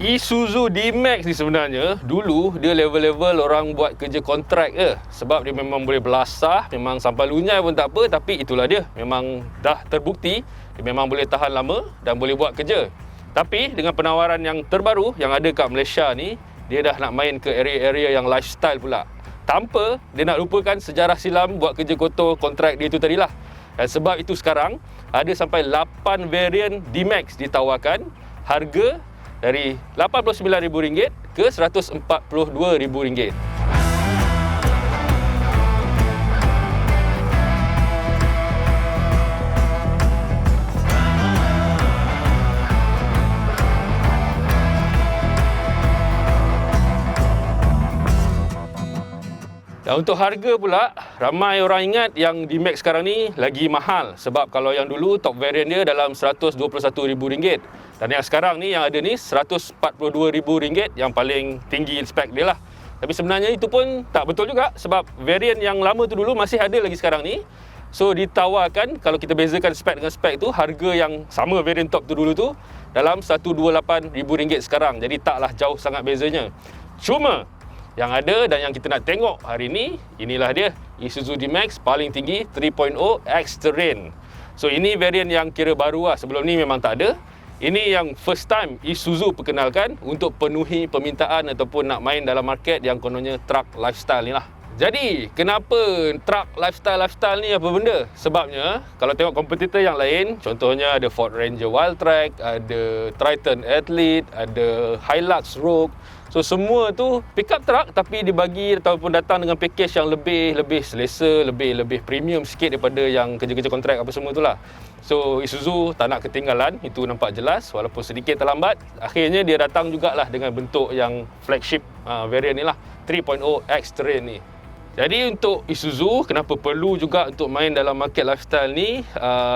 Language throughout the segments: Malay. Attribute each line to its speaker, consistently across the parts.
Speaker 1: Isuzu D-Max ni sebenarnya dulu dia level-level orang buat kerja kontrak ke. Sebab dia memang boleh belasah, memang sampai lunyai pun tak apa. Tapi itulah dia, memang dah terbukti dia memang boleh tahan lama dan boleh buat kerja. Tapi dengan penawaran yang terbaru yang ada kat Malaysia ni, dia dah nak main ke area-area yang lifestyle pula. Tanpa dia nak lupakan sejarah silam buat kerja kotor kontrak dia tu tadilah. Dan sebab itu sekarang ada sampai 8 varian D-Max ditawarkan, harga dari RM89,000 ke RM142,000. Dan untuk harga pula, ramai orang ingat yang D-Max sekarang ni lagi mahal. Sebab kalau yang dulu top variant dia dalam RM121,000. Dan yang sekarang ni yang ada ni RM142,000 yang paling tinggi spek dia lah. Tapi sebenarnya itu pun tak betul juga. Sebab variant yang lama tu dulu masih ada lagi sekarang ni. So ditawarkan, kalau kita bezakan spek dengan spek tu, harga yang sama variant top tu dulu tu dalam RM128,000 sekarang. Jadi taklah jauh sangat bezanya. Cuma yang ada dan yang kita nak tengok hari ni, inilah dia, Isuzu D-Max paling tinggi 3.0 X-Terrain. So ini variant yang kira baru lah, sebelum ni memang tak ada. Ini yang first time Isuzu perkenalkan untuk penuhi permintaan ataupun nak main dalam market yang kononnya truck lifestyle ni lah. Jadi, kenapa truck lifestyle ni apa benda? Sebabnya, kalau tengok kompetitor yang lain, contohnya ada Ford Ranger Wildtrak, ada Triton Athlete, ada Hilux Rogue. So semua tu pickup truck tapi dibagi ataupun datang dengan package yang lebih selesa, lebih premium sikit daripada yang kerja-kerja kontrak apa semua tu lah. So Isuzu tak nak ketinggalan, itu nampak jelas walaupun sedikit terlambat. Akhirnya dia datang jugalah dengan bentuk yang flagship variant ni lah, 3.0 X-Terrain ni. Jadi untuk Isuzu, kenapa perlu juga untuk main dalam market lifestyle ni,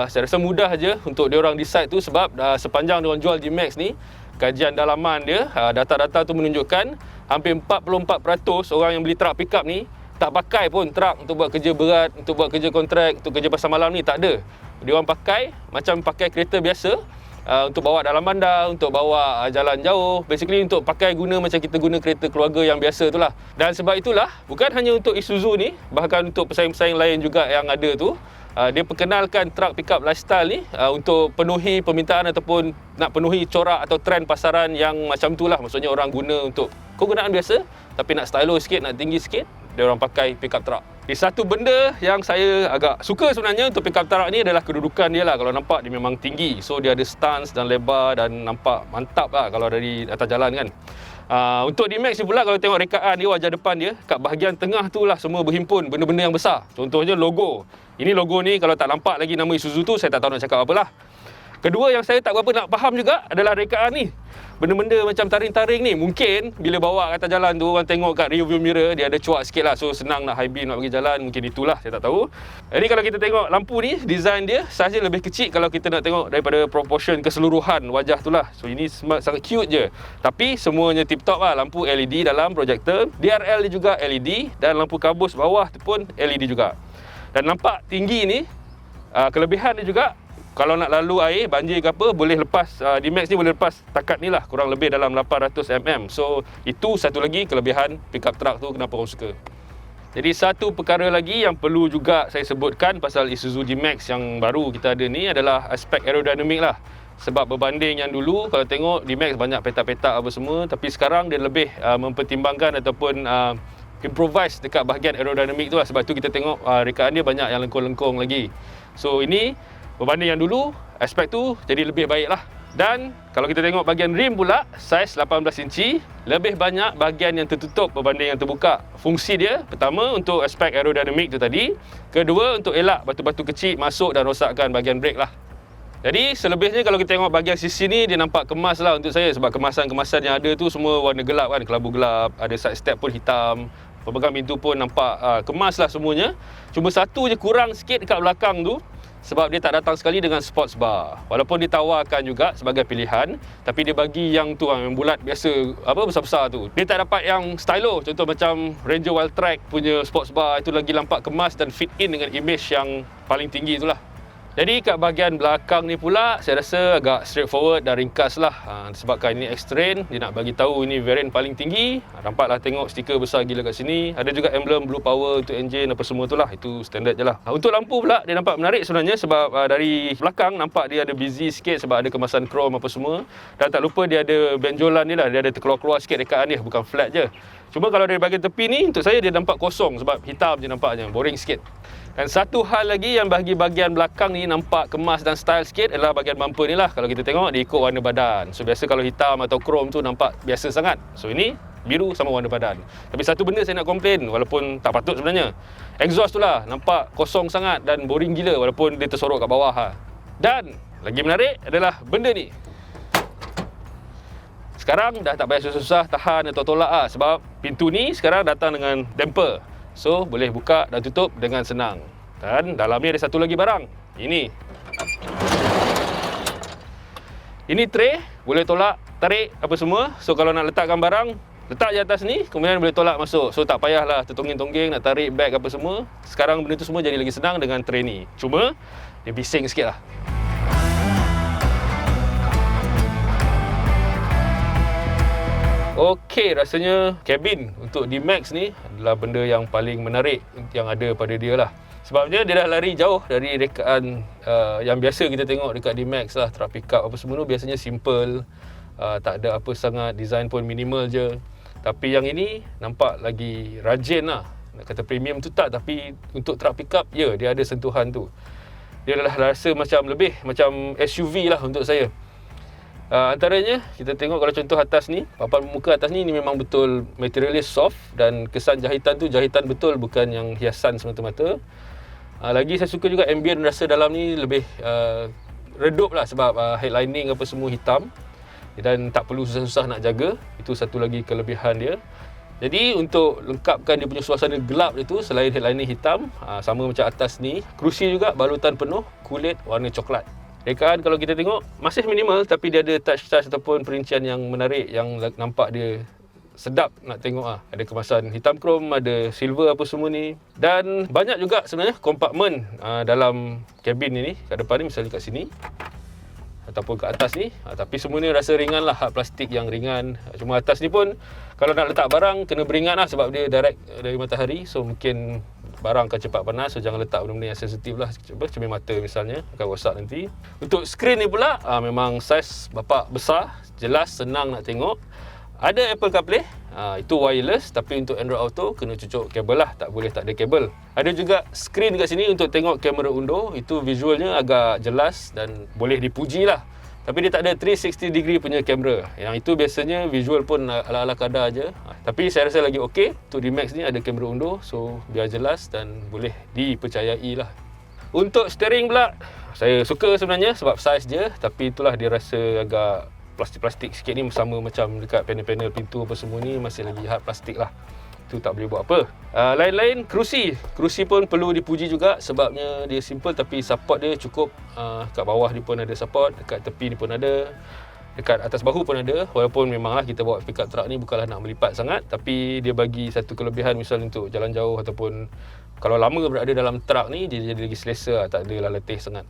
Speaker 1: saya rasa mudah je untuk diorang decide tu. Sebab sepanjang diorang jual D-Max ni, kajian dalaman dia, data-data tu menunjukkan hampir 44% orang yang beli truk pickup ni tak pakai pun truk untuk buat kerja berat, untuk buat kerja kontrak, untuk kerja pasar malam ni, tak ada. Dia orang pakai macam pakai kereta biasa, untuk bawa dalam bandar, untuk bawa jalan jauh, basically untuk pakai guna macam kita guna kereta keluarga yang biasa tu lah. Dan sebab itulah, bukan hanya untuk Isuzu ni, bahkan untuk pesaing-pesaing lain juga yang ada tu, dia perkenalkan truck pickup lifestyle ni untuk penuhi permintaan ataupun nak penuhi corak atau trend pasaran yang macam tu lah. Maksudnya orang guna untuk kegunaan biasa tapi nak stylo sikit, nak tinggi sikit, dia orang pakai pickup truck. Satu benda yang saya agak suka sebenarnya untuk pickup truck ni adalah kedudukan dia lah. Kalau nampak dia memang tinggi, so dia ada stance dan lebar dan nampak mantap lah kalau dari atas jalan kan. Untuk D-Max ni pula, kalau tengok rekaan dia, wajah depan dia, kat bahagian tengah tu lah semua berhimpun benda-benda yang besar. Contohnya logo. Ini logo ni kalau tak nampak lagi nama Isuzu tu, saya tak tahu nak cakap apalah. Kedua yang saya tak berapa nak faham juga adalah rekaan ni. Benda-benda macam taring-taring ni, mungkin bila bawa kat atas jalan tu, orang tengok kat rear view mirror, dia ada cuak sikit lah. So senang nak high beam, nak bagi jalan, mungkin itulah, saya tak tahu. Jadi kalau kita tengok lampu ni, design dia saiz dia lebih kecil kalau kita nak tengok daripada proportion keseluruhan wajah tu lah. So ini sangat cute je. Tapi semuanya tip-top lah. Lampu LED dalam projector, DRL dia juga LED, dan lampu kabus bawah tu pun LED juga. Dan nampak tinggi ni, kelebihan dia juga, kalau nak lalu air, banjir ke apa, boleh lepas, D-Max ni boleh lepas takat ni lah, kurang lebih dalam 800mm. So itu satu lagi kelebihan pickup truck tu kenapa orang suka. Jadi satu perkara lagi yang perlu juga saya sebutkan pasal Isuzu D-Max yang baru kita ada ni adalah aspek aerodinamik lah. Sebab berbanding yang dulu, kalau tengok D-Max banyak petak-petak apa semua, tapi sekarang dia lebih mempertimbangkan ataupun improvise dekat bahagian aerodinamik tu lah. Sebab tu kita tengok rekaan dia banyak yang lengkung-lengkung lagi. So ini berbanding yang dulu, aspek tu jadi lebih baik lah. Dan kalau kita tengok bahagian rim pula, saiz 18 inci, lebih banyak bahagian yang tertutup berbanding yang terbuka. Fungsi dia, pertama untuk aspek aerodinamik tu tadi, kedua untuk elak batu-batu kecil masuk dan rosakkan bahagian brake lah. Jadi selebihnya kalau kita tengok bahagian sisi ni, dia nampak kemas lah untuk saya. Sebab kemasan-kemasan yang ada tu semua warna gelap kan, kelabu gelap, ada side step pun hitam, pemegang pintu pun nampak kemas lah semuanya. Cuma satu je kurang sikit dekat belakang tu, sebab dia tak datang sekali dengan sports bar. Walaupun ditawarkan juga sebagai pilihan, tapi dia bagi yang tu yang bulat biasa, apa besar-besar tu. Dia tak dapat yang stylo, contoh macam Ranger Wildtrak punya sports bar, itu lagi nampak kemas dan fit in dengan image yang paling tinggi itulah. Jadi kat bahagian belakang ni pula saya rasa agak straightforward dan ringkas lah. Sebabkan ini X-Train, dia nak bagi tahu ini variant paling tinggi. Nampaklah tengok stiker besar gila kat sini. Ada juga emblem Blue Power untuk enjin apa semua tu lah. Itu standard je lah. Untuk lampu pula dia nampak menarik sebenarnya sebab dari belakang nampak dia ada busy sikit sebab ada kemasan chrome apa semua. Dan tak lupa dia ada benjolan ni lah. Dia ada terkeluar-keluar sikit rekaan dia, bukan flat je. Cuma kalau dari bahagian tepi ni untuk saya dia nampak kosong sebab hitam je nampaknya, boring sikit. Dan satu hal lagi yang bagi bahagian belakang ni nampak kemas dan style sikit adalah bahagian bumper ni lah. Kalau kita tengok dia ikut warna badan. So biasa kalau hitam atau chrome tu nampak biasa sangat. So ini biru sama warna badan. Tapi satu benda saya nak komplain walaupun tak patut sebenarnya. Exhaust tu lah nampak kosong sangat dan boring gila walaupun dia tersorok kat bawah ha. Dan lagi menarik adalah benda ni. Sekarang dah tak payah susah-susah tahan atau tolak lah sebab pintu ni sekarang datang dengan damper. So, boleh buka dan tutup dengan senang. Dan dalam ni ada satu lagi barang. Ini tray, boleh tolak, tarik apa semua. So, kalau nak letakkan barang, letak je atas ni, kemudian boleh tolak masuk. So, tak payahlah tertongging-tongging nak tarik beg apa semua. Sekarang benda tu semua jadi lagi senang dengan tray ni. Cuma, dia bising sikit lah. Okey, rasanya kabin untuk D-Max ni adalah benda yang paling menarik yang ada pada dia lah. Sebabnya dia dah lari jauh dari rekaan yang biasa kita tengok dekat D-Max lah. Truck pickup apa semua tu biasanya simple, tak ada apa sangat, design pun minimal je. Tapi yang ini nampak lagi rajin lah. Nak kata premium tu tak, tapi untuk truck pickup, ya dia ada sentuhan tu. Dia dah rasa lebih macam SUV lah untuk saya. Antaranya kita tengok kalau contoh atas ni, papan muka atas ni memang betul materialnya soft dan kesan jahitan tu jahitan betul, bukan yang hiasan semata-mata. Lagi saya suka juga ambient rasa dalam ni lebih redup lah sebab headlining apa semua hitam dan tak perlu susah-susah nak jaga. Itu satu lagi kelebihan dia. Jadi untuk lengkapkan dia punya suasana gelap dia tu, selain headlining hitam, sama macam atas ni, kerusi juga balutan penuh kulit warna coklat. Rekaan kalau kita tengok masih minimal tapi dia ada touch-touch ataupun perincian yang menarik yang nampak dia sedap nak tengok lah. Ada kemasan hitam krom, ada silver apa semua ni. Dan banyak juga sebenarnya kompartmen dalam kabin ni. Kat depan ni misalnya kat sini ataupun kat atas ni. Tapi semua ni rasa ringan lah, hard plastik yang ringan. Cuma atas ni pun kalau nak letak barang kena beringat lah sebab dia direct dari matahari. So mungkin barang akan cepat panas, so jangan letak benda-benda yang sensitif lah. Cermin mata misalnya akan rosak nanti. Untuk skrin ni pula memang saiz bapak besar, jelas, senang nak tengok. Ada Apple CarPlay, itu wireless, tapi untuk Android Auto kena cucuk kabel lah, tak boleh tak ada kabel. Ada juga skrin kat sini untuk tengok kamera undur, itu visualnya agak jelas dan boleh dipuji lah. Tapi dia tak ada 360 degree punya kamera. Yang itu biasanya visual pun ala-ala kadar je. Tapi saya rasa lagi okey. Untuk D-Max ni ada kamera undur, so biar jelas dan boleh dipercayai lah. Untuk steering pula, saya suka sebenarnya sebab saiz dia. Tapi itulah dia rasa agak plastik-plastik sikit ni, sama macam dekat panel-panel pintu apa semua ni masih lagi hard plastik lah. Itu tak boleh buat apa. Lain-lain, kerusi pun perlu dipuji juga sebabnya dia simple tapi support dia cukup. Kat bawah ni pun ada support, dekat tepi ni pun ada, dekat atas bahu pun ada. Walaupun memanglah kita bawa pickup truck ni bukanlah nak melipat sangat, tapi dia bagi satu kelebihan misalnya untuk jalan jauh ataupun kalau lama berada dalam truck ni, dia jadi lagi selesa, tak adalah letih sangat.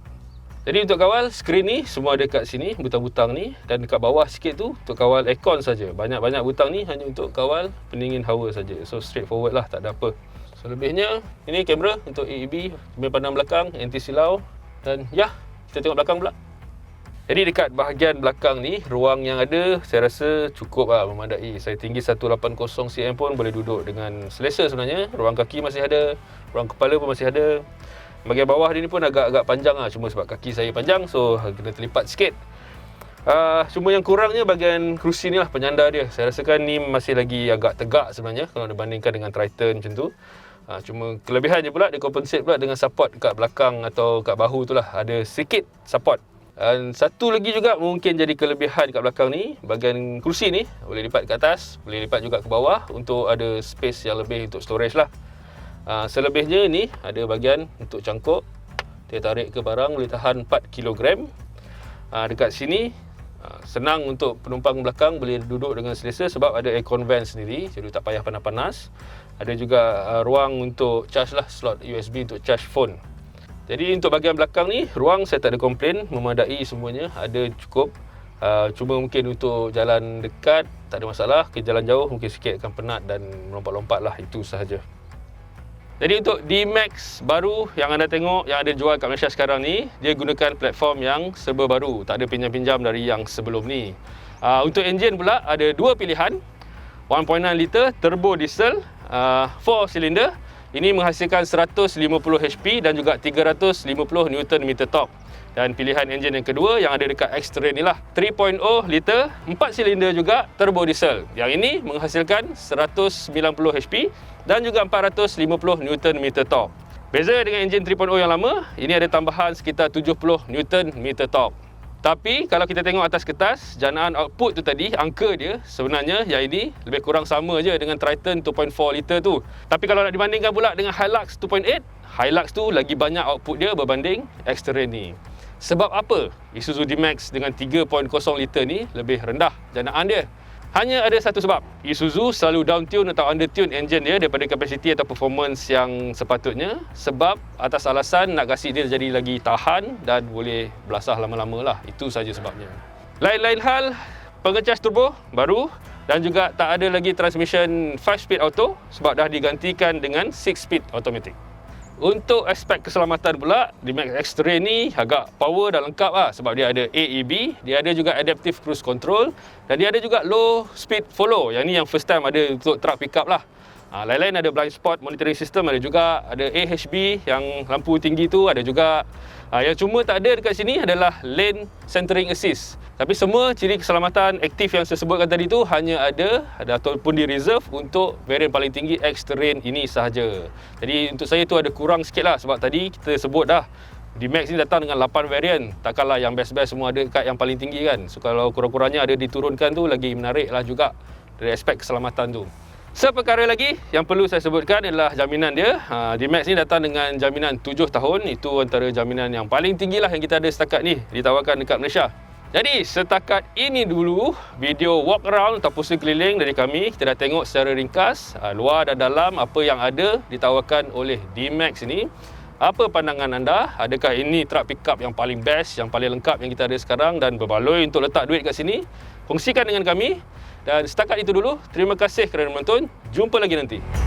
Speaker 1: Jadi untuk kawal skrin ni semua ada kat sini, butang-butang ni, dan dekat bawah sikit tu untuk kawal aircon saja. Banyak-banyak butang ni hanya untuk kawal pendingin hawa saja. So straightforward lah, tak ada apa. Selebihnya ini kamera untuk AEB, cermin pandang belakang, anti silau, dan ya, kita tengok belakang pula. Jadi dekat bahagian belakang ni, ruang yang ada saya rasa cukup lah, memadai. Saya tinggi 180 cm pun boleh duduk dengan selesa sebenarnya. Ruang kaki masih ada, ruang kepala pun masih ada. Bahagian bawah dia ni pun agak-agak panjang lah, cuma sebab kaki saya panjang, so kena terlipat sikit. Cuma yang kurangnya bahagian kerusi ni lah, penyandar dia. Saya rasakan ni masih lagi agak tegak sebenarnya kalau dibandingkan dengan Triton macam tu. Cuma kelebihannya pula, dia compensate pula dengan support kat belakang atau kat bahu tu lah. Ada sikit support. Dan satu lagi juga mungkin jadi kelebihan kat belakang ni, bahagian kerusi ni boleh lipat ke atas, boleh lipat juga ke bawah untuk ada space yang lebih untuk storage lah. Selebihnya ni ada bahagian untuk cangkuk, dia tarik ke barang boleh tahan 4 kg. Dekat sini senang untuk penumpang belakang boleh duduk dengan selesa sebab ada aircon vent sendiri, jadi tak payah panas-panas. Ada juga ruang untuk charge lah, slot USB untuk charge phone. Jadi untuk bahagian belakang ni, ruang saya tak ada komplain, memadai semuanya, ada cukup. Cuma mungkin untuk jalan dekat tak ada masalah, ke jalan jauh mungkin sikit akan penat dan melompat-lompat lah, itu sahaja. Jadi untuk D-Max baru yang anda tengok, yang ada jual kat Malaysia sekarang ni, dia gunakan platform yang serba baru, tak ada pinjam-pinjam dari yang sebelum ni. Untuk enjin pula ada dua pilihan, 1.9 liter turbo diesel, 4 silinder. Ini menghasilkan 150 HP dan juga 350 Nm torque. Dan pilihan enjin yang kedua yang ada dekat X-Trail ni lah, 3.0 liter, 4 silinder juga, turbo diesel. Yang ini menghasilkan 190 HP dan juga 450 Nm torque. Beza dengan enjin 3.0 yang lama, ini ada tambahan sekitar 70 Nm torque. Tapi kalau kita tengok atas kertas, janaan output tu tadi, angka dia sebenarnya yang ini lebih kurang sama je dengan Triton 2.4 liter tu. Tapi kalau nak dibandingkan pula dengan Hilux 2.8, Hilux tu lagi banyak output dia berbanding X-Terrain ni. Sebab apa Isuzu D-Max dengan 3.0 liter ni lebih rendah janaan dia? Hanya ada satu sebab. Isuzu selalu down tune atau under tune engine dia daripada kapasiti atau performance yang sepatutnya, sebab atas alasan nak kasi dia jadi lagi tahan dan boleh belasah lama-lama lah. Itu saja sebabnya. Lain-lain hal, pengecas turbo baru dan juga tak ada lagi transmission 5-speed auto sebab dah digantikan dengan 6-speed automatic. Untuk aspek keselamatan pula, D-Max X-Terrain ni agak power dan lengkap lah sebab dia ada AEB, dia ada juga Adaptive Cruise Control dan dia ada juga Low Speed Follow. Yang ni yang first time ada untuk truck pickup lah. Lain-lain ada blind spot monitoring system, ada juga ada AHB yang lampu tinggi tu ada juga. Yang cuma tak ada dekat sini adalah Lane Centering Assist. Tapi semua ciri keselamatan aktif yang saya sebutkan tadi tu hanya ada ataupun di reserve untuk varian paling tinggi X-Terrain ini sahaja. Jadi untuk saya tu ada kurang sikit lah sebab tadi kita sebut dah D-Max ni datang dengan 8 varian. Takkanlah yang best-best semua ada dekat yang paling tinggi kan. So kalau kurang-kurangnya ada diturunkan tu lagi menarik lah juga dari aspek keselamatan tu. Seperkara lagi yang perlu saya sebutkan adalah jaminan dia. D-Max ni datang dengan jaminan 7 tahun. Itu antara jaminan yang paling tinggi lah yang kita ada setakat ni ditawarkan dekat Malaysia. Jadi setakat ini dulu video walk around atau pusing keliling dari kami. Kita dah tengok secara ringkas luar dan dalam apa yang ada ditawarkan oleh D-Max ini. Apa pandangan anda? Adakah ini truck pickup yang paling best, yang paling lengkap yang kita ada sekarang dan berbaloi untuk letak duit kat sini? Kongsikan dengan kami. Dan setakat itu dulu, terima kasih kerana menonton. Jumpa lagi nanti.